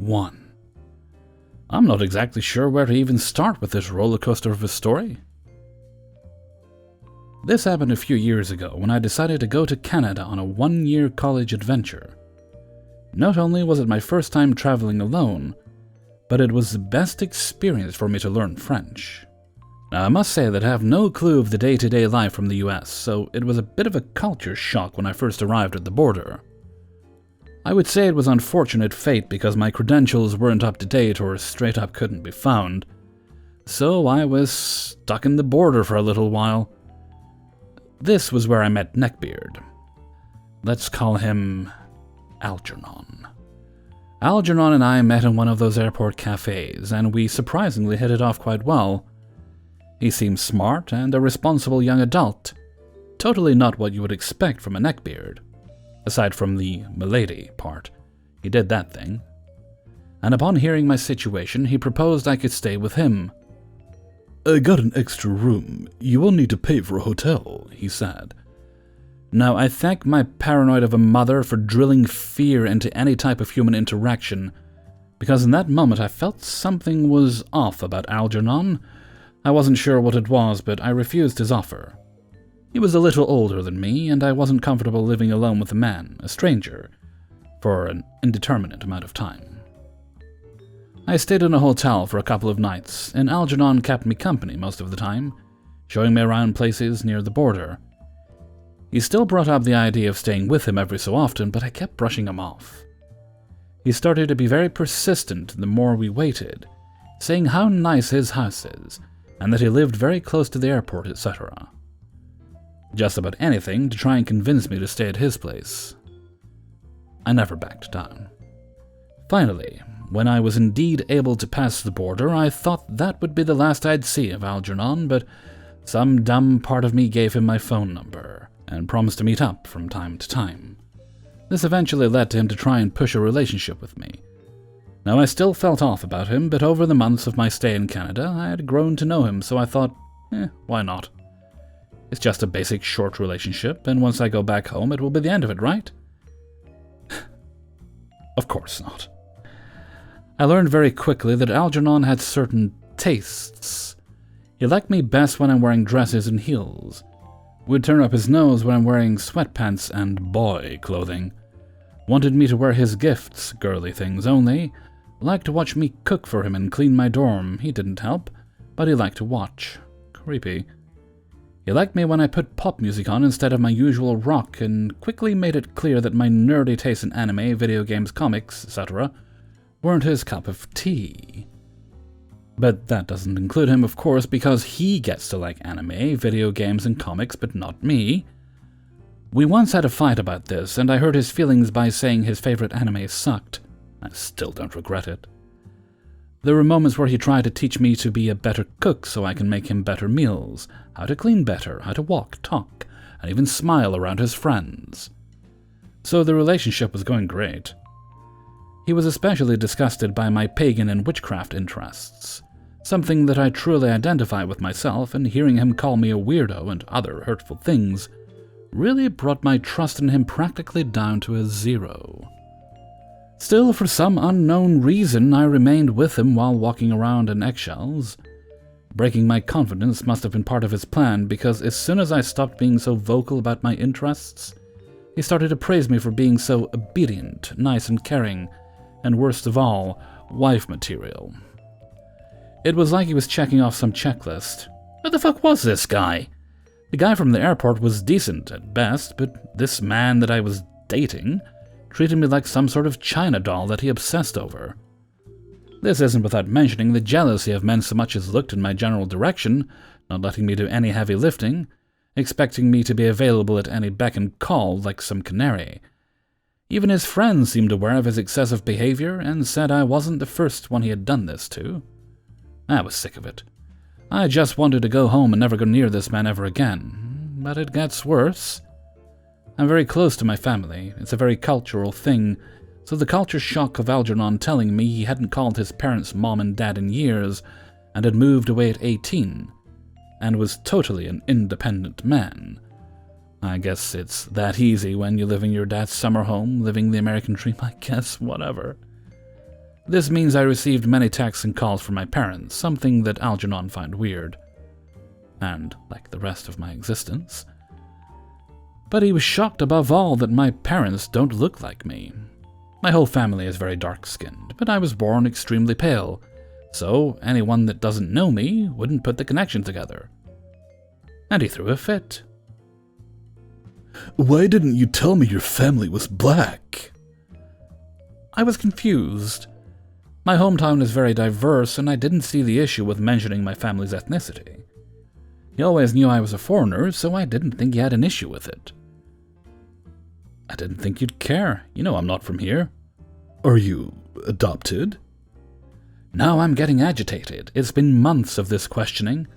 1. I'm not exactly sure where to even start with this roller coaster of a story. This happened a few years ago when I decided to go to Canada on a 1-year college adventure. Not only was it my first time traveling alone, but it was the best experience for me to learn French. Now, I must say that I have no clue of the day-to-day life from the US, so it was a bit of a culture shock when I first arrived at the border. I would say it was unfortunate fate because my credentials weren't up to date or straight up couldn't be found, so I was stuck in the border for a little while. This was where I met Neckbeard. Let's call him Algernon. Algernon and I met in one of those airport cafes, and we surprisingly hit it off quite well. He seemed smart and a responsible young adult, totally not what you would expect from a neckbeard. Aside from the milady part, he did that thing. And upon hearing my situation, he proposed I could stay with him. "I got an extra room. You won't need to pay for a hotel," he said. Now, I thank my paranoid of a mother for drilling fear into any type of human interaction, because in that moment I felt something was off about Algernon. I wasn't sure what it was, but I refused his offer. He was a little older than me, and I wasn't comfortable living alone with a man, a stranger, for an indeterminate amount of time. I stayed in a hotel for a couple of nights, and Algernon kept me company most of the time, showing me around places near the border. He still brought up the idea of staying with him every so often, but I kept brushing him off. He started to be very persistent the more we waited, saying how nice his house is, and that he lived very close to the airport, etc. Just about anything to try and convince me to stay at his place. I never backed down. Finally, when I was indeed able to pass the border, I thought that would be the last I'd see of Algernon, but some dumb part of me gave him my phone number and promised to meet up from time to time. This eventually led to him to try and push a relationship with me. Now, I still felt off about him, but over the months of my stay in Canada, I had grown to know him, so I thought, why not? It's just a basic short relationship, and once I go back home, it will be the end of it, right? Of course not. I learned very quickly that Algernon had certain tastes. He liked me best when I'm wearing dresses and heels. Would turn up his nose when I'm wearing sweatpants and boy clothing. Wanted me to wear his gifts, girly things only. Liked to watch me cook for him and clean my dorm. He didn't help, but he liked to watch. Creepy. He liked me when I put pop music on instead of my usual rock, and quickly made it clear that my nerdy tastes in anime, video games, comics, etc. weren't his cup of tea. But that doesn't include him, of course, because he gets to like anime, video games, and comics, but not me. We once had a fight about this, and I hurt his feelings by saying his favorite anime sucked. I still don't regret it. There were moments where he tried to teach me to be a better cook so I can make him better meals, how to clean better, how to walk, talk, and even smile around his friends. So the relationship was going great. He was especially disgusted by my pagan and witchcraft interests, something that I truly identify with myself, and hearing him call me a weirdo and other hurtful things really brought my trust in him practically down to a 0. Still, for some unknown reason, I remained with him while walking around in eggshells. Breaking my confidence must have been part of his plan, because as soon as I stopped being so vocal about my interests, he started to praise me for being so obedient, nice and caring, and worst of all, wife material. It was like he was checking off some checklist. Who the fuck was this guy? The guy from the airport was decent at best, but this man that I was dating treated me like some sort of China doll that he obsessed over. This isn't without mentioning the jealousy of men so much as looked in my general direction, not letting me do any heavy lifting, expecting me to be available at any beck and call like some canary. Even his friends seemed aware of his excessive behavior and said I wasn't the first one he had done this to. I was sick of it. I just wanted to go home and never go near this man ever again. But it gets worse. I'm very close to my family. It's a very cultural thing, so the culture shock of Algernon telling me he hadn't called his parents mom and dad in years and had moved away at 18 and was totally an independent man. I guess it's that easy when you live in your dad's summer home, living the American dream, I guess, whatever. This means I received many texts and calls from my parents, something that Algernon found weird. And like the rest of my existence. But he was shocked above all that my parents don't look like me. My whole family is very dark-skinned, but I was born extremely pale, so anyone that doesn't know me wouldn't put the connection together. And he threw a fit. Why didn't you tell me your family was black? I was confused. My hometown is very diverse, and I didn't see the issue with mentioning my family's ethnicity. He always knew I was a foreigner, so I didn't think he had an issue with it. I didn't think you'd care. You know I'm not from here. Are you adopted? Now I'm getting agitated. It's been months of this questioning.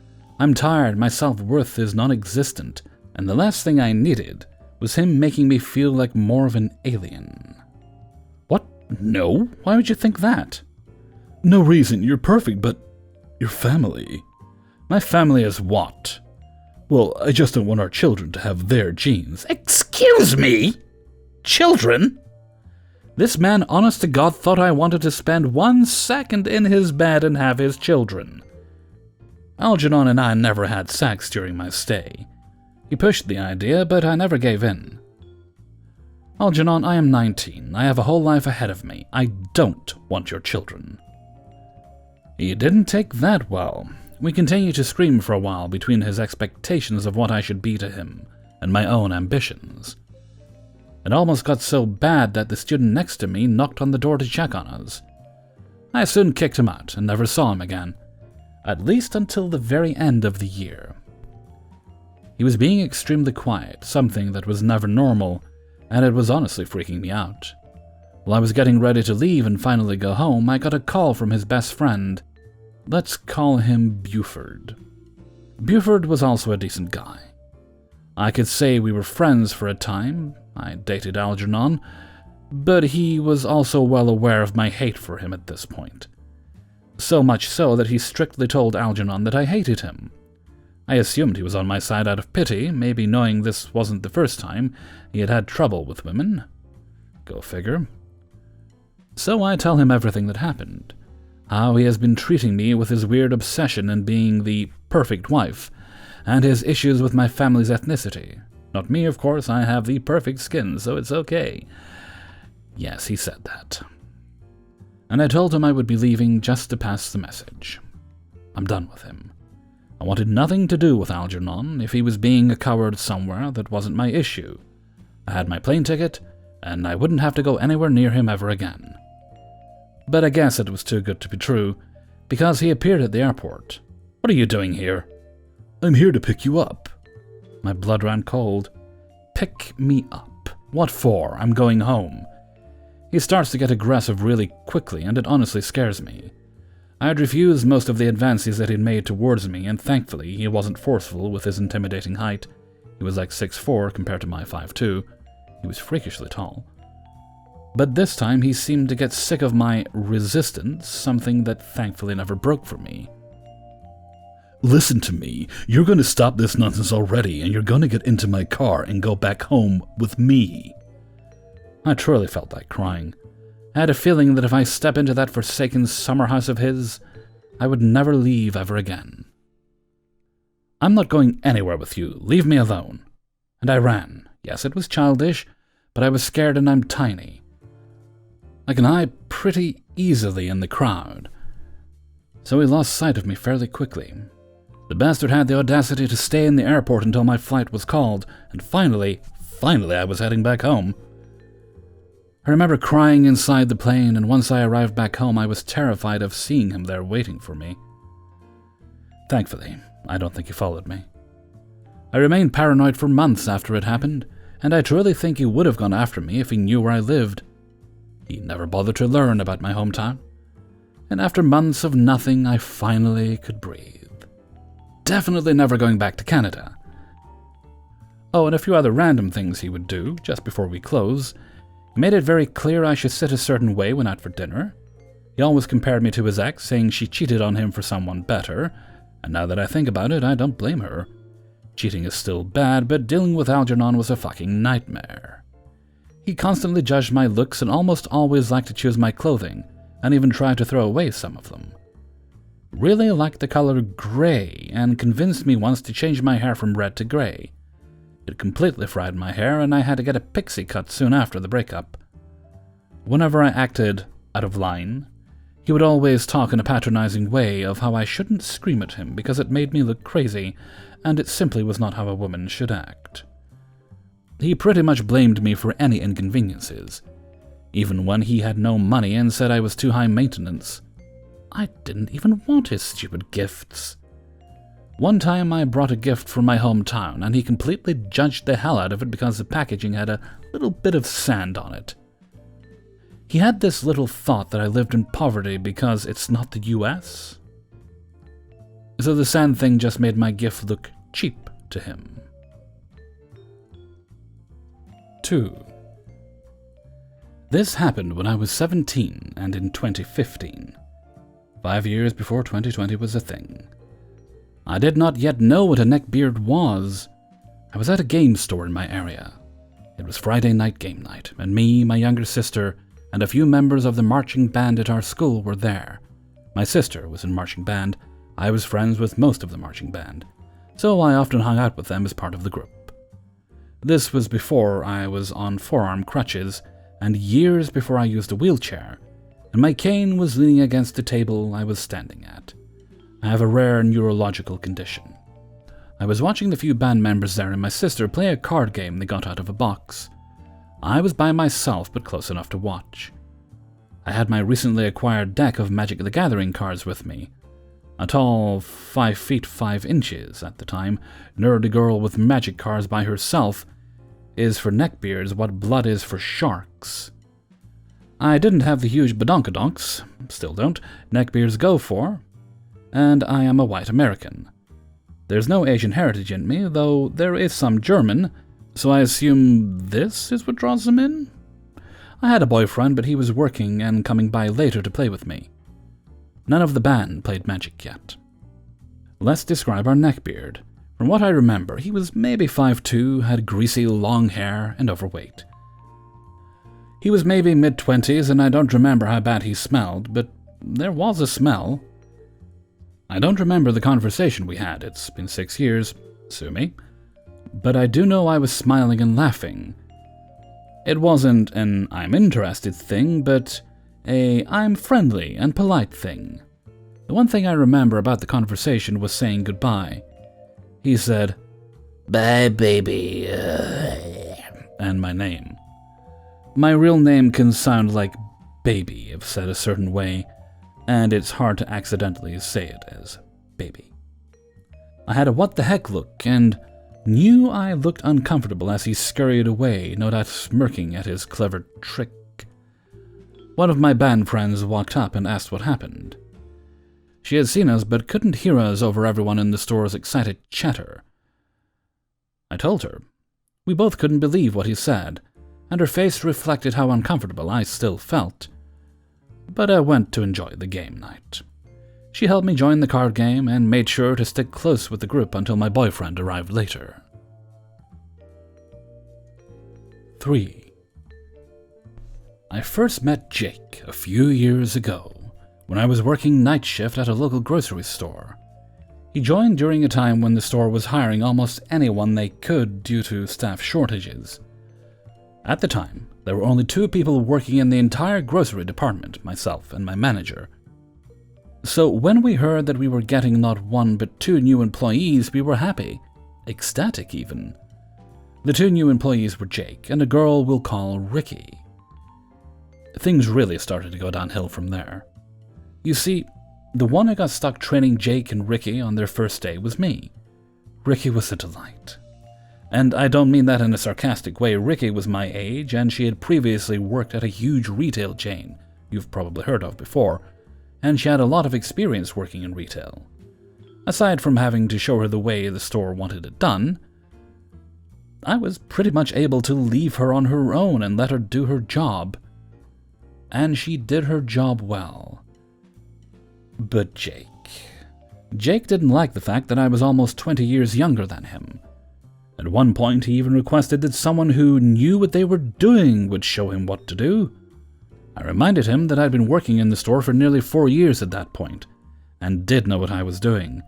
I'm tired, my self-worth is non-existent, and the last thing I needed was him making me feel like more of an alien. What? No? Why would you think that? No reason, you're perfect, but your family... My family is what? Well, I just don't want our children to have their genes. Excuse me? Children? This man, honest to God, thought I wanted to spend 1 second in his bed and have his children. Algernon and I never had sex during my stay. He pushed the idea, but I never gave in. Algernon, I am 19. I have a whole life ahead of me. I don't want your children. He didn't take that well. We continued to scream for a while between his expectations of what I should be to him and my own ambitions. It almost got so bad that the student next to me knocked on the door to check on us. I soon kicked him out and never saw him again, at least until the very end of the year. He was being extremely quiet, something that was never normal, and it was honestly freaking me out. While I was getting ready to leave and finally go home, I got a call from his best friend. Let's call him Buford. Buford was also a decent guy. I could say we were friends for a time. I dated Algernon, but he was also well aware of my hate for him at this point. So much so that he strictly told Algernon that I hated him. I assumed he was on my side out of pity, maybe knowing this wasn't the first time he had had trouble with women. Go figure. So I tell him everything that happened. How he has been treating me with his weird obsession in being the perfect wife, and his issues with my family's ethnicity. Not me, of course, I have the perfect skin, so it's okay. Yes, he said that. And I told him I would be leaving just to pass the message. I'm done with him. I wanted nothing to do with Algernon. If he was being a coward somewhere, that wasn't my issue. I had my plane ticket, and I wouldn't have to go anywhere near him ever again. But I guess it was too good to be true, because he appeared at the airport. What are you doing here? I'm here to pick you up. My blood ran cold. Pick me up? What for? I'm going home. He starts to get aggressive really quickly, and it honestly scares me. I had refused most of the advances that he'd made towards me, and thankfully he wasn't forceful with his intimidating height. He was like 6'4" compared to my 5'2". He was freakishly tall. But this time he seemed to get sick of my resistance, something that thankfully never broke for me. Listen to me. You're going to stop this nonsense already, and you're going to get into my car and go back home with me. I truly felt like crying. I had a feeling that if I step into that forsaken summer house of his, I would never leave ever again. I'm not going anywhere with you. Leave me alone. And I ran. Yes, it was childish, but I was scared and I'm tiny. I can hide pretty easily in the crowd. So he lost sight of me fairly quickly. The bastard had the audacity to stay in the airport until my flight was called, and finally I was heading back home. I remember crying inside the plane, and once I arrived back home, I was terrified of seeing him there waiting for me. Thankfully, I don't think he followed me. I remained paranoid for months after it happened, and I truly think he would have gone after me if he knew where I lived. He never bothered to learn about my hometown, and after months of nothing, I finally could breathe. Definitely never going back to Canada. Oh, and a few other random things he would do just before we close. He made it very clear I should sit a certain way when out for dinner. He always compared me to his ex, saying she cheated on him for someone better, and now that I think about it, I don't blame her. Cheating is still bad, but dealing with Algernon was a fucking nightmare. He constantly judged my looks and almost always liked to choose my clothing, and even tried to throw away some of them. Really liked the color gray and convinced me once to change my hair from red to gray. It completely fried my hair and I had to get a pixie cut soon after the breakup. Whenever I acted out of line, he would always talk in a patronizing way of how I shouldn't scream at him because it made me look crazy, and it simply was not how a woman should act. He pretty much blamed me for any inconveniences, even when he had no money and said I was too high maintenance. I didn't even want his stupid gifts. One time I brought a gift from my hometown, and he completely judged the hell out of it because the packaging had a little bit of sand on it. He had this little thought that I lived in poverty because it's not the US. So the sand thing just made my gift look cheap to him. 2. This happened when I was 17 and in 2015, 5 years before 2020 was a thing. I did not yet know what a neckbeard was. I was at a game store in my area. It was Friday night game night, and me, my younger sister, and a few members of the marching band at our school were there. My sister was in marching band. I was friends with most of the marching band, so I often hung out with them as part of the group. This was before I was on forearm crutches, and years before I used a wheelchair, and my cane was leaning against the table I was standing at. I have a rare neurological condition. I was watching the few band members there and my sister play a card game they got out of a box. I was by myself, but close enough to watch. I had my recently acquired deck of Magic the Gathering cards with me. A tall, 5 feet 5 inches at the time, nerdy girl with magic cards by herself is for neckbeards what blood is for sharks. I didn't have the huge badonkadonks, still don't, neckbeards go for, and I am a white American. There's no Asian heritage in me, though there is some German, so I assume this is what draws them in? I had a boyfriend, but he was working and coming by later to play with me. None of the band played Magic yet. Let's describe our neckbeard. From what I remember, he was maybe 5'2", had greasy long hair, and overweight. He was maybe mid-20s, and I don't remember how bad he smelled, but there was a smell. I don't remember the conversation we had, it's been 6 years, sue me. But I do know I was smiling and laughing. It wasn't an I'm interested thing, but a I'm friendly and polite thing. The one thing I remember about the conversation was saying goodbye. He said, "Bye, baby," and my name. My real name can sound like baby if said a certain way, and it's hard to accidentally say it as baby. I had a what the heck look, and knew I looked uncomfortable as he scurried away, no doubt smirking at his clever trick. One of my band friends walked up and asked what happened. She had seen us but couldn't hear us over everyone in the store's excited chatter. I told her. We both couldn't believe what he said, and her face reflected how uncomfortable I still felt. But I went to enjoy the game night. She helped me join the card game and made sure to stick close with the group until my boyfriend arrived later. 3. I first met Jake a few years ago when I was working night shift at a local grocery store. He joined during a time when the store was hiring almost anyone they could due to staff shortages. At the time, there were only 2 people working in the entire grocery department, myself and my manager. So when we heard that we were getting not 1 but 2 new employees, we were happy, ecstatic even. The 2 new employees were Jake and a girl we'll call Ricky. Things really started to go downhill from there. You see, the one who got stuck training Jake and Ricky on their first day was me. Ricky was a delight. And I don't mean that in a sarcastic way. Ricky was my age, and she had previously worked at a huge retail chain you've probably heard of before, and she had a lot of experience working in retail. Aside from having to show her the way the store wanted it done, I was pretty much able to leave her on her own and let her do her job. And she did her job well. But Jake didn't like the fact that I was almost 20 years younger than him. At one point, he even requested that someone who knew what they were doing would show him what to do. I reminded him that I'd been working in the store for nearly 4 years at that point, and did know what I was doing.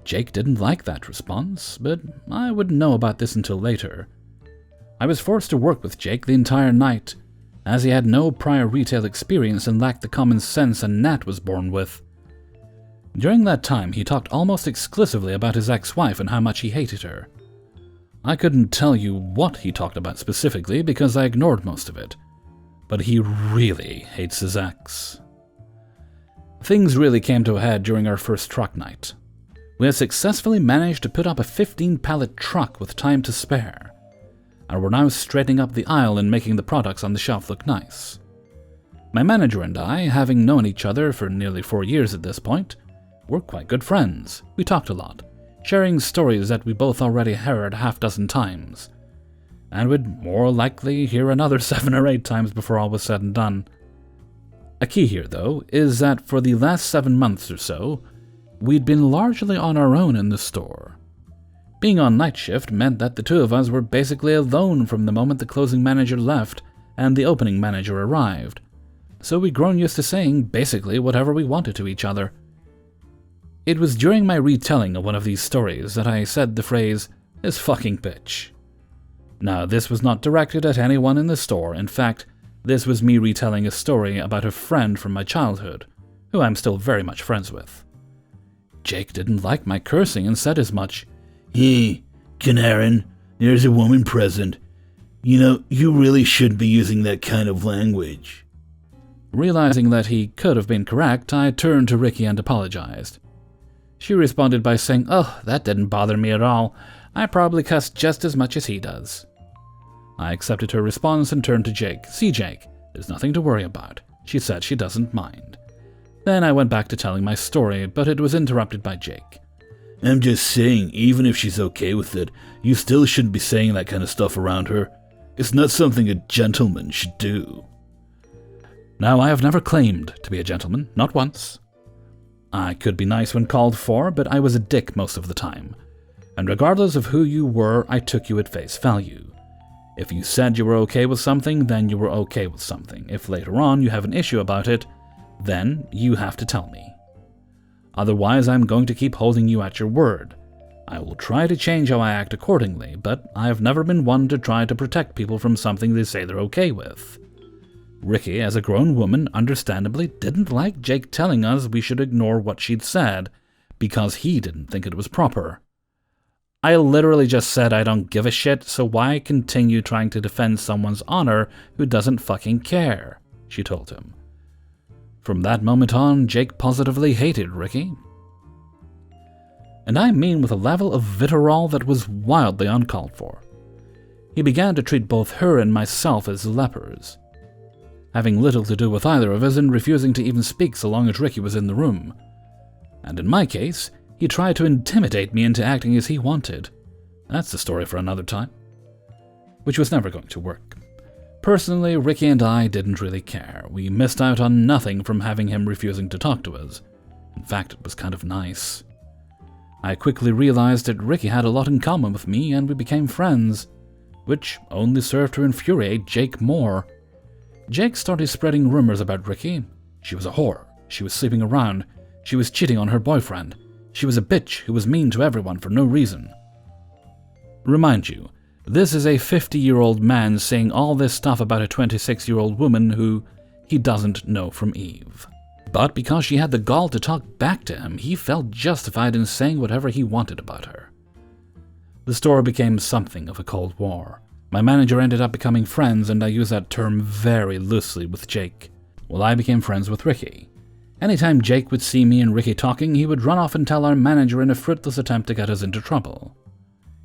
Jake didn't like that response, but I wouldn't know about this until later. I was forced to work with Jake the entire night, as he had no prior retail experience and lacked the common sense a Nat was born with. During that time, he talked almost exclusively about his ex-wife and how much he hated her. I couldn't tell you what he talked about specifically because I ignored most of it, but he really hates his ex. Things really came to a head during our first truck night. We had successfully managed to put up a 15-pallet truck with time to spare, and were now straightening up the aisle and making the products on the shelf look nice. My manager and I, having known each other for nearly 4 years at this point, were quite good friends. We talked a lot, sharing stories that we both already heard half-dozen times, and would more likely hear another 7 or 8 times before all was said and done. A key here, though, is that for the last 7 months or so, we'd been largely on our own in the store. Being on night shift meant that the two of us were basically alone from the moment the closing manager left and the opening manager arrived, so we'd grown used to saying basically whatever we wanted to each other. It was during my retelling of one of these stories that I said the phrase, "this fucking bitch." Now, this was not directed at anyone in the store. In fact, this was me retelling a story about a friend from my childhood, who I'm still very much friends with. Jake didn't like my cursing and said as much. Hey, Canarin, there's a woman present. You know, you really shouldn't be using that kind of language. Realizing that he could have been correct, I turned to Ricky and apologized. She responded by saying, "Oh, that didn't bother me at all. I probably cuss just as much as he does." I accepted her response and turned to Jake. "See, Jake, there's nothing to worry about. She said she doesn't mind." Then I went back to telling my story, but it was interrupted by Jake. I'm just saying, even if she's okay with it, you still shouldn't be saying that kind of stuff around her. It's not something a gentleman should do. Now, I have never claimed to be a gentleman, not once. I could be nice when called for, but I was a dick most of the time. And regardless of who you were, I took you at face value. If you said you were okay with something, then you were okay with something. If later on you have an issue about it, then you have to tell me. Otherwise, I'm going to keep holding you at your word. I will try to change how I act accordingly, but I have never been one to try to protect people from something they say they're okay with. Ricky, as a grown woman, understandably didn't like Jake telling us we should ignore what she'd said because he didn't think it was proper. I literally just said I don't give a shit, so why continue trying to defend someone's honor who doesn't fucking care, she told him. From that moment on, Jake positively hated Ricky. And I mean with a level of vitriol that was wildly uncalled for. He began to treat both her and myself as lepers, having little to do with either of us and refusing to even speak so long as Ricky was in the room. And in my case, he tried to intimidate me into acting as he wanted. That's a story for another time. Which was never going to work. Personally, Ricky and I didn't really care. We missed out on nothing from having him refusing to talk to us. In fact, it was kind of nice. I quickly realized that Ricky had a lot in common with me and we became friends, which only served to infuriate Jake more. Jake started spreading rumors about Ricky. She was a whore. She was sleeping around. She was cheating on her boyfriend. She was a bitch who was mean to everyone for no reason. Remind you, this is a 50-year-old man saying all this stuff about a 26-year-old woman who he doesn't know from Eve. But because she had the gall to talk back to him, he felt justified in saying whatever he wanted about her. The store became something of a Cold War. My manager ended up becoming friends, and I use that term very loosely, with Jake, while I became friends with Ricky. Anytime Jake would see me and Ricky talking, he would run off and tell our manager in a fruitless attempt to get us into trouble.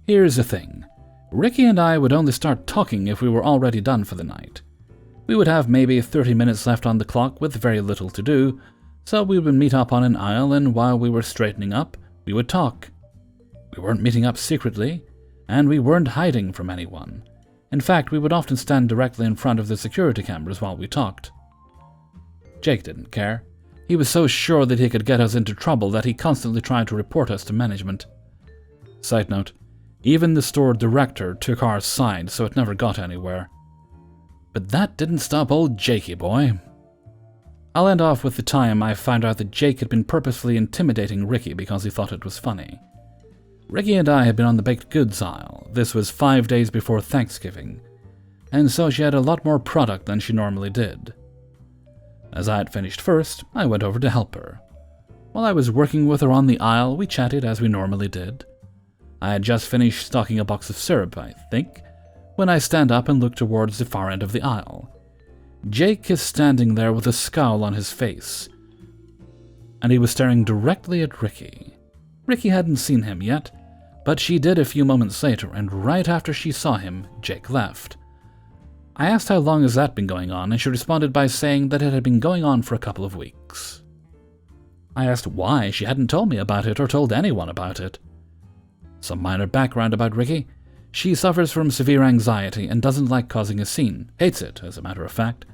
Here's the thing. Ricky and I would only start talking if we were already done for the night. We would have maybe 30 minutes left on the clock with very little to do, so we would meet up on an aisle, and while we were straightening up, we would talk. We weren't meeting up secretly, and we weren't hiding from anyone. In fact, we would often stand directly in front of the security cameras while we talked. Jake didn't care. He was so sure that he could get us into trouble that he constantly tried to report us to management. Side note, even the store director took our side, so it never got anywhere. But that didn't stop old Jakey boy. I'll end off with the time I found out that Jake had been purposefully intimidating Ricky because he thought it was funny. Ricky and I had been on the baked goods aisle. This was 5 days before Thanksgiving, and so she had a lot more product than she normally did. As I had finished first, I went over to help her. While I was working with her on the aisle, we chatted as we normally did. I had just finished stocking a box of syrup, I think, when I stand up and look towards the far end of the aisle. Jake is standing there with a scowl on his face, and he was staring directly at Ricky. Ricky hadn't seen him yet, but she did a few moments later, and right after she saw him, Jake left. I asked how long has that been going on, and she responded by saying that it had been going on for a couple of weeks. I asked why she hadn't told me about it or told anyone about it. Some minor background about Ricky. She suffers from severe anxiety and doesn't like causing a scene, hates it, as a matter of fact.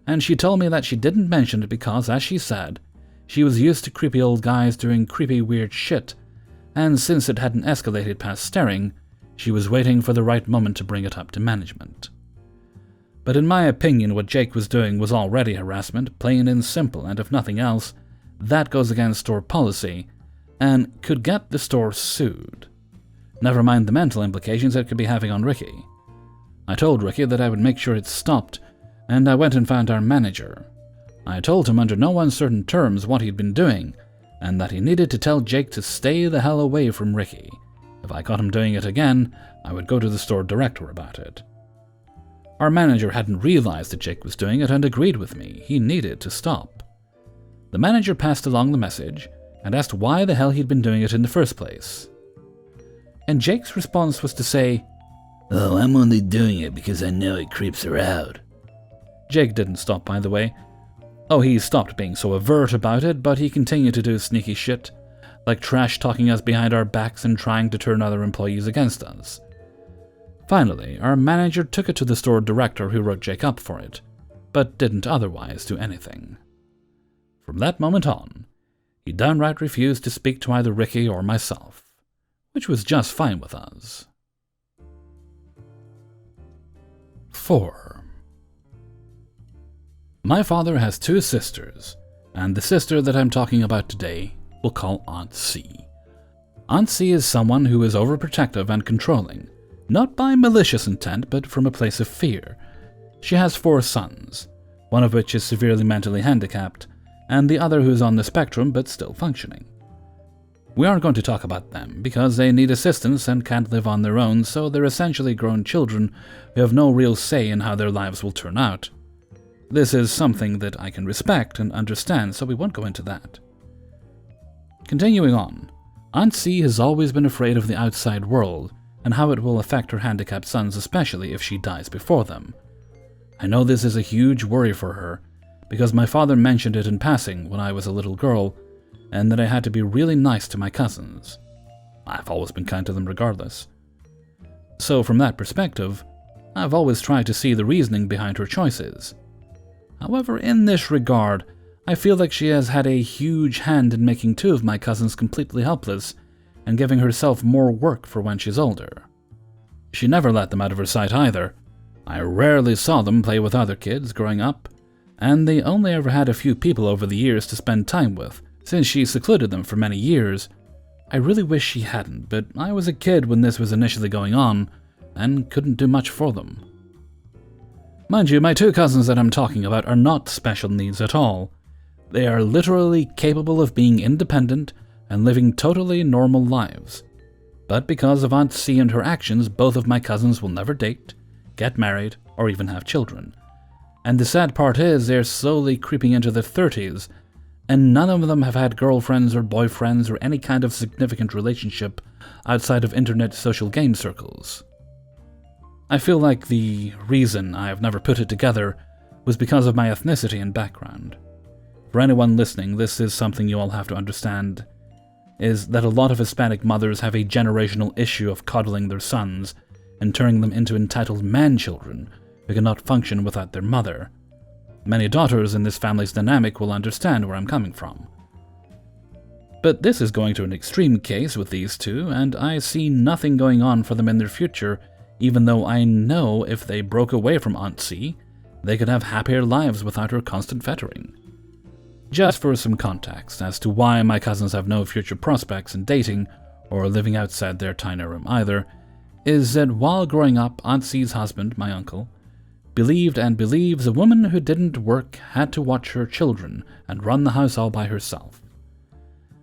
And she told me that she didn't mention it because, as she said, she was used to creepy old guys doing creepy weird shit, and since it hadn't escalated past staring, she was waiting for the right moment to bring it up to management. But in my opinion, what Jake was doing was already harassment, plain and simple, and if nothing else, that goes against store policy, and could get the store sued. Never mind the mental implications it could be having on Ricky. I told Ricky that I would make sure it stopped, and I went and found our manager. I told him under no uncertain terms what he'd been doing, and that he needed to tell Jake to stay the hell away from Ricky. If I caught him doing it again, I would go to the store director about it. Our manager hadn't realized that Jake was doing it and agreed with me. He needed to stop. The manager passed along the message and asked why the hell he'd been doing it in the first place. And Jake's response was to say, "Oh, I'm only doing it because I know it creeps her out." Jake didn't stop, by the way. Oh, he stopped being so overt about it, but he continued to do sneaky shit, like trash-talking us behind our backs and trying to turn other employees against us. Finally, our manager took it to the store director who wrote Jake up for it, but didn't otherwise do anything. From that moment on, he downright refused to speak to either Ricky or myself, which was just fine with us. 4. My father has 2 sisters, and the sister that I'm talking about today we'll call Aunt C. Aunt C is someone who is overprotective and controlling, not by malicious intent, but from a place of fear. She has 4 sons, one of which is severely mentally handicapped, and the other who is on the spectrum but still functioning. We aren't going to talk about them, because they need assistance and can't live on their own, so they're essentially grown children who have no real say in how their lives will turn out. This is something that I can respect and understand, so we won't go into that. Continuing on, Aunt C has always been afraid of the outside world, and how it will affect her handicapped sons, especially if she dies before them. I know this is a huge worry for her, because my father mentioned it in passing when I was a little girl, and that I had to be really nice to my cousins. I've always been kind to them regardless. So from that perspective, I've always tried to see the reasoning behind her choices. However, in this regard, I feel like she has had a huge hand in making 2 of my cousins completely helpless and giving herself more work for when she's older. She never let them out of her sight either. I rarely saw them play with other kids growing up, and they only ever had a few people over the years to spend time with, since she secluded them for many years. I really wish she hadn't, but I was a kid when this was initially going on, and couldn't do much for them. Mind you, my 2 cousins that I'm talking about are not special needs at all. They are literally capable of being independent and living totally normal lives. But because of Aunt C and her actions, both of my cousins will never date, get married, or even have children. And the sad part is they're slowly creeping into their 30s, and none of them have had girlfriends or boyfriends or any kind of significant relationship outside of internet social game circles. I feel like the reason I have never put it together was because of my ethnicity and background. For anyone listening, this is something you all have to understand, is that a lot of Hispanic mothers have a generational issue of coddling their sons and turning them into entitled man-children who cannot function without their mother. Many daughters in this family's dynamic will understand where I'm coming from. But this is going to an extreme case with these 2, and I see nothing going on for them in their future, even though I know if they broke away from Aunt C, they could have happier lives without her constant fettering. Just for some context as to why my cousins have no future prospects in dating or living outside their tiny room either, is that while growing up, Aunt C's husband, my uncle, believed and believes a woman who didn't work had to watch her children and run the house all by herself.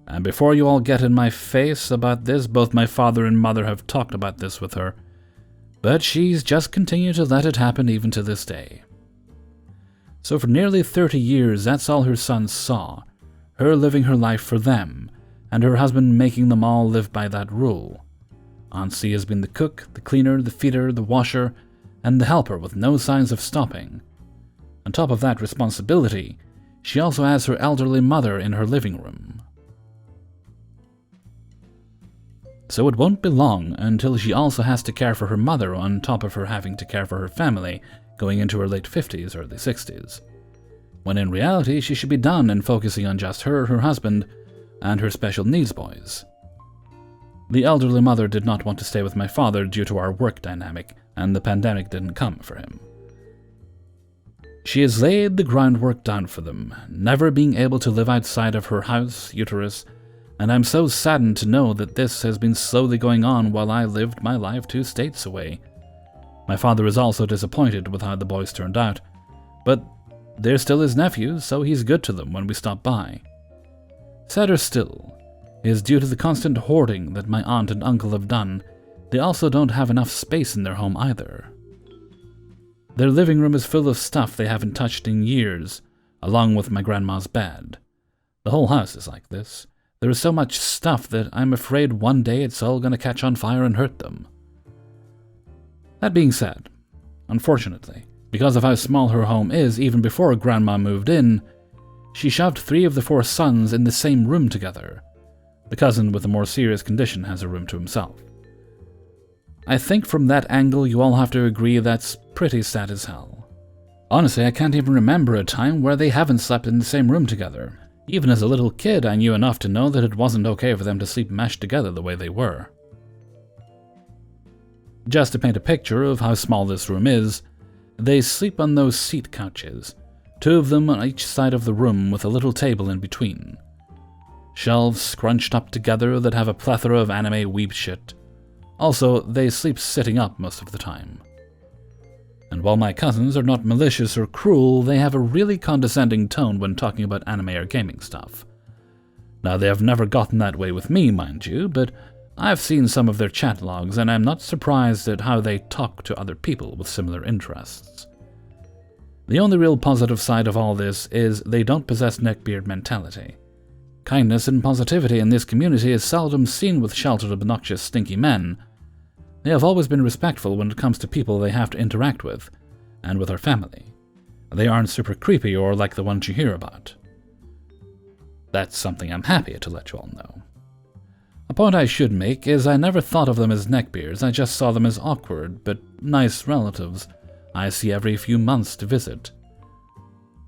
And before you all get in my face about this, both my father and mother have talked about this with her, but she's just continued to let it happen even to this day. So for nearly 30 years, that's all her sons saw, her living her life for them, and her husband making them all live by that rule. Aunt C has been the cook, the cleaner, the feeder, the washer, and the helper with no signs of stopping. On top of that responsibility, she also has her elderly mother in her living room. So it won't be long until she also has to care for her mother on top of her having to care for her family going into her late 50s, early 60s. When in reality, she should be done and focusing on just her husband, and her special needs boys. The elderly mother did not want to stay with my father due to our work dynamic, and the pandemic didn't come for him. She has laid the groundwork down for them, never being able to live outside of her house, uterus, and I'm so saddened to know that this has been slowly going on while I lived my life 2 states away. My father is also disappointed with how the boys turned out, but they're still his nephews, so he's good to them when we stop by. Sadder still is due to the constant hoarding that my aunt and uncle have done, they also don't have enough space in their home either. Their living room is full of stuff they haven't touched in years, along with my grandma's bed. The whole house is like this. There is so much stuff that I'm afraid one day it's all going to catch on fire and hurt them. That being said, unfortunately, because of how small her home is even before Grandma moved in, she shoved 3 of the 4 sons in the same room together. The cousin with a more serious condition has a room to himself. I think from that angle you all have to agree that's pretty sad as hell. Honestly, I can't even remember a time where they haven't slept in the same room together. Even as a little kid, I knew enough to know that it wasn't okay for them to sleep meshed together the way they were. Just to paint a picture of how small this room is, they sleep on those seat couches, 2 of them on each side of the room with a little table in between. Shelves scrunched up together that have a plethora of anime weeb shit. Also, they sleep sitting up most of the time. And while my cousins are not malicious or cruel, they have a really condescending tone when talking about anime or gaming stuff. Now, they have never gotten that way with me, mind you, but I've seen some of their chat logs, and I'm not surprised at how they talk to other people with similar interests. The only real positive side of all this is they don't possess neckbeard mentality. Kindness and positivity in this community is seldom seen with sheltered, obnoxious, stinky men. They have always been respectful when it comes to people they have to interact with, and with our family. They aren't super creepy or like the ones you hear about. That's something I'm happy to let you all know. A point I should make is I never thought of them as neckbeards, I just saw them as awkward but nice relatives I see every few months to visit.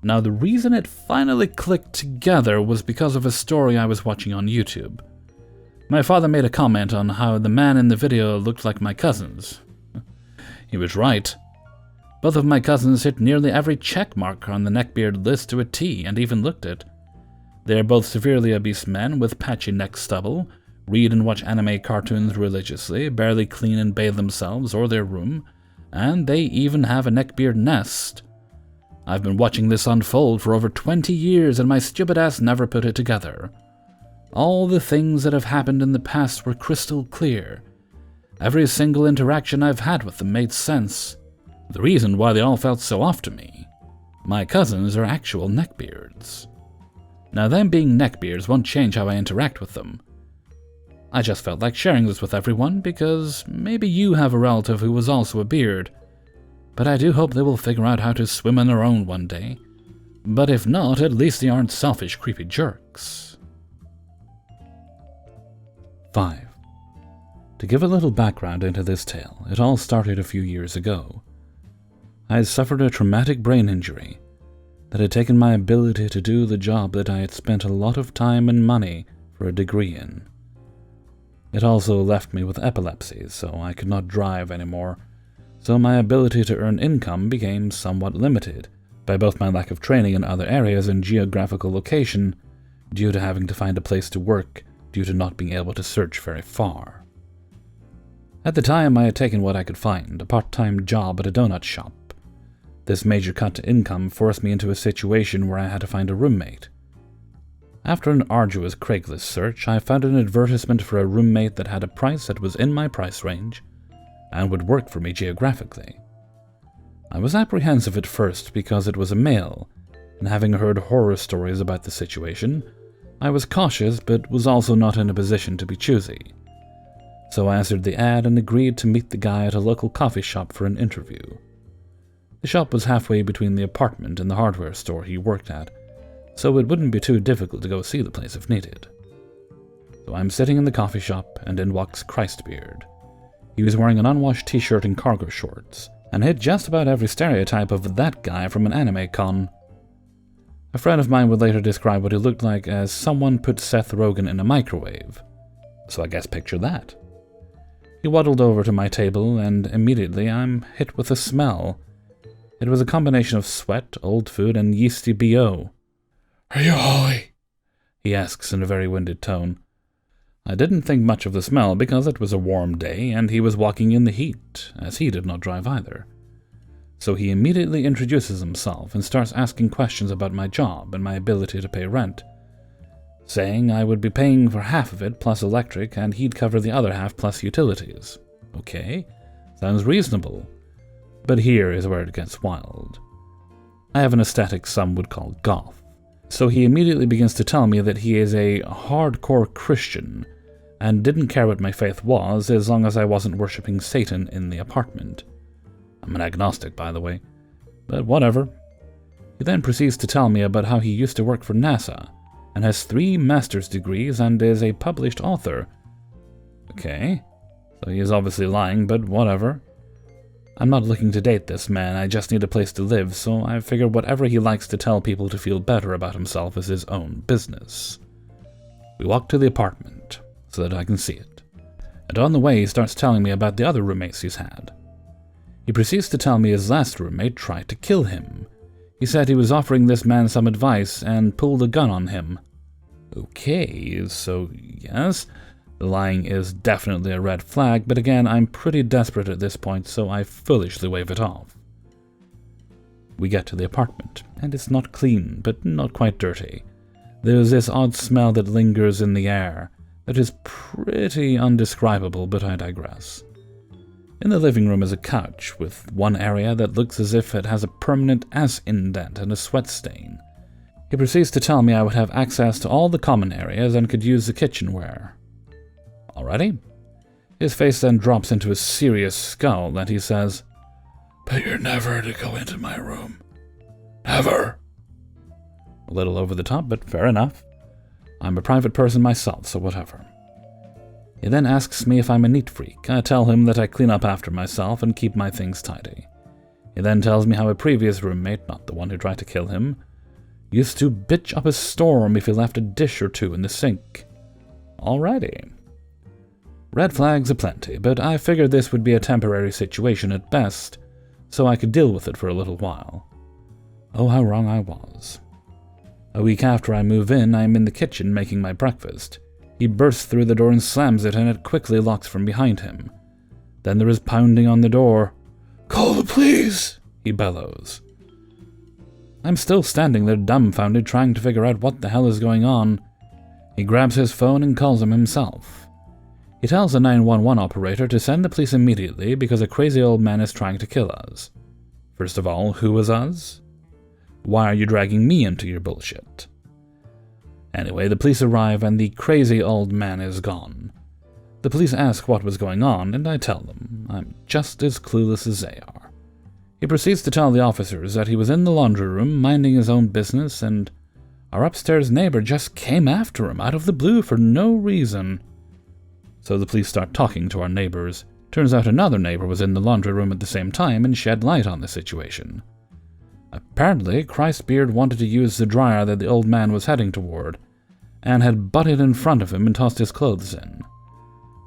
Now, the reason it finally clicked together was because of a story I was watching on YouTube. My father made a comment on how the man in the video looked like my cousins. He was right. Both of my cousins hit nearly every check mark on the neckbeard list to a T and even looked it. They are both severely obese men with patchy neck stubble, read and watch anime cartoons religiously, barely clean and bathe themselves or their room, and they even have a neckbeard nest. I've been watching this unfold for over 20 years and my stupid ass never put it together. All the things that have happened in the past were crystal clear. Every single interaction I've had with them made sense. The reason why they all felt so off to me. My cousins are actual neckbeards. Now, them being neckbeards won't change how I interact with them. I just felt like sharing this with everyone because maybe you have a relative who was also a beard. But I do hope they will figure out how to swim on their own one day. But if not, at least they aren't selfish, creepy jerks. 5. To give a little background into this tale, it all started a few years ago. I had suffered a traumatic brain injury that had taken my ability to do the job that I had spent a lot of time and money for a degree in. It also left me with epilepsy, so I could not drive anymore, so my ability to earn income became somewhat limited by both my lack of training in other areas and geographical location due to having to find a place to work due to not being able to search very far. At the time, I had taken what I could find, a part-time job at a donut shop. This major cut to income forced me into a situation where I had to find a roommate. After an arduous Craigslist search, I found an advertisement for a roommate that had a price that was in my price range and would work for me geographically. I was apprehensive at first because it was a male, and having heard horror stories about the situation, I was cautious but was also not in a position to be choosy. So I answered the ad and agreed to meet the guy at a local coffee shop for an interview. The shop was halfway between the apartment and the hardware store he worked at, so it wouldn't be too difficult to go see the place if needed. So I'm sitting in the coffee shop, and in walks Christbeard. He was wearing an unwashed t-shirt and cargo shorts, and hit just about every stereotype of that guy from an anime con. A friend of mine would later describe what he looked like as someone put Seth Rogen in a microwave, so I guess picture that. He waddled over to my table, and immediately I'm hit with a smell. It was a combination of sweat, old food, and yeasty BO. "Are you Holly?" he asks in a very winded tone. I didn't think much of the smell because it was a warm day and he was walking in the heat, as he did not drive either. So he immediately introduces himself and starts asking questions about my job and my ability to pay rent, saying I would be paying for half of it plus electric and he'd cover the other half plus utilities. Okay, sounds reasonable. But here is where it gets wild. I have an aesthetic some would call goth, so he immediately begins to tell me that he is a hardcore Christian and didn't care what my faith was as long as I wasn't worshipping Satan in the apartment. I'm an agnostic, by the way, but whatever. He then proceeds to tell me about how he used to work for NASA and has 3 master's degrees and is a published author. Okay, so he is obviously lying, but whatever. I'm not looking to date this man, I just need a place to live, so I figure whatever he likes to tell people to feel better about himself is his own business. We walk to the apartment, so that I can see it, and on the way he starts telling me about the other roommates he's had. He proceeds to tell me his last roommate tried to kill him. He said he was offering this man some advice and pulled a gun on him. Okay, so yes, the lying is definitely a red flag, but again, I'm pretty desperate at this point, so I foolishly wave it off. We get to the apartment, and it's not clean, but not quite dirty. There's this odd smell that lingers in the air that is pretty undescribable, but I digress. In the living room is a couch, with one area that looks as if it has a permanent ass indent and a sweat stain. He proceeds to tell me I would have access to all the common areas and could use the kitchenware. Alrighty. His face then drops into a serious scowl and he says, "But you're never to go into my room. Never." A little over the top, but fair enough. I'm a private person myself, so whatever. He then asks me if I'm a neat freak. I tell him that I clean up after myself and keep my things tidy. He then tells me how a previous roommate, not the one who tried to kill him, used to bitch up a storm if he left a dish or two in the sink. Alrighty. Red flags aplenty, but I figured this would be a temporary situation at best, so I could deal with it for a little while. Oh, how wrong I was. A week after I move in, I am in the kitchen making my breakfast. He bursts through the door and slams it, and it quickly locks from behind him. Then there is pounding on the door. "Call the police!" he bellows. I'm still standing there dumbfounded, trying to figure out what the hell is going on. He grabs his phone and calls him himself. He tells the 911 operator to send the police immediately because a crazy old man is trying to kill us. First of all, who is us? Why are you dragging me into your bullshit? Anyway, the police arrive and the crazy old man is gone. The police ask what was going on, and I tell them. I'm just as clueless as they are. He proceeds to tell the officers that he was in the laundry room minding his own business, and our upstairs neighbor just came after him out of the blue for no reason. So the police start talking to our neighbors. Turns out another neighbor was in the laundry room at the same time and shed light on the situation. Apparently, Christbeard wanted to use the dryer that the old man was heading toward, and had butted in front of him and tossed his clothes in.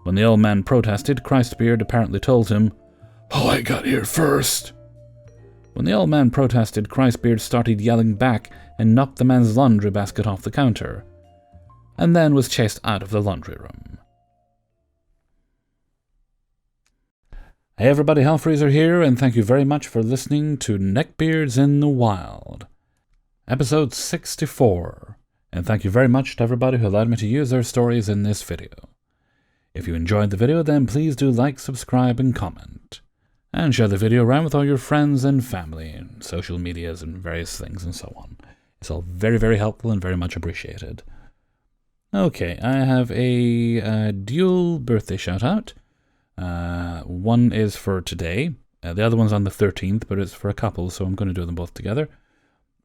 When the old man protested, Christbeard apparently told him, Oh, I got here first. When the old man protested, Christbeard started yelling back and knocked the man's laundry basket off the counter, and then was chased out of the laundry room. Hey everybody, Hellfreezer here, and thank you very much for listening to Neckbeards in the Wild, episode 64, and thank you very much to everybody who allowed me to use their stories in this video. If you enjoyed the video, then please do like, subscribe, and comment. And share the video around with all your friends and family and social medias and various things and so on. It's all very, very helpful and very much appreciated. Okay, I have a dual birthday shout-out. One is for today. The other one's on the 13th, but it's for a couple, so I'm going to do them both together.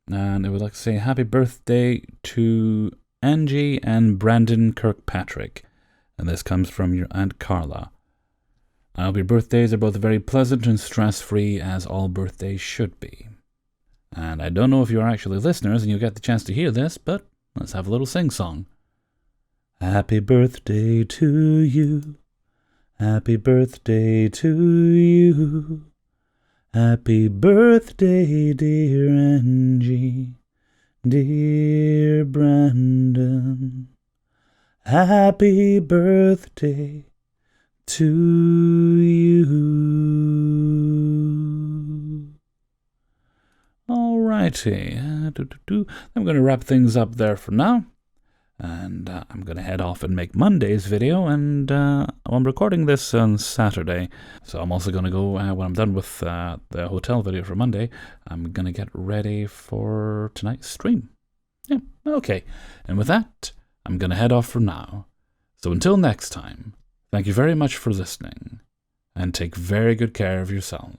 And I would like to say happy birthday to Angie and Brandon Kirkpatrick. And this comes from your Aunt Carla. I hope your birthdays are both very pleasant and stress-free, as all birthdays should be. And I don't know if you are actually listeners and you'll get the chance to hear this, but let's have a little sing-song. Happy birthday to you. Happy birthday to you. Happy birthday, dear Angie. Dear Brandon. Happy birthday to you. Alrighty, I'm going to wrap things up there for now, and I'm going to head off and make Monday's video, and I'm recording this on Saturday, so I'm also going to go, when I'm done with the hotel video for Monday, I'm going to get ready for tonight's stream. Yeah, okay, and with that, I'm going to head off for now. So until next time, thank you very much for listening, and take very good care of yourselves.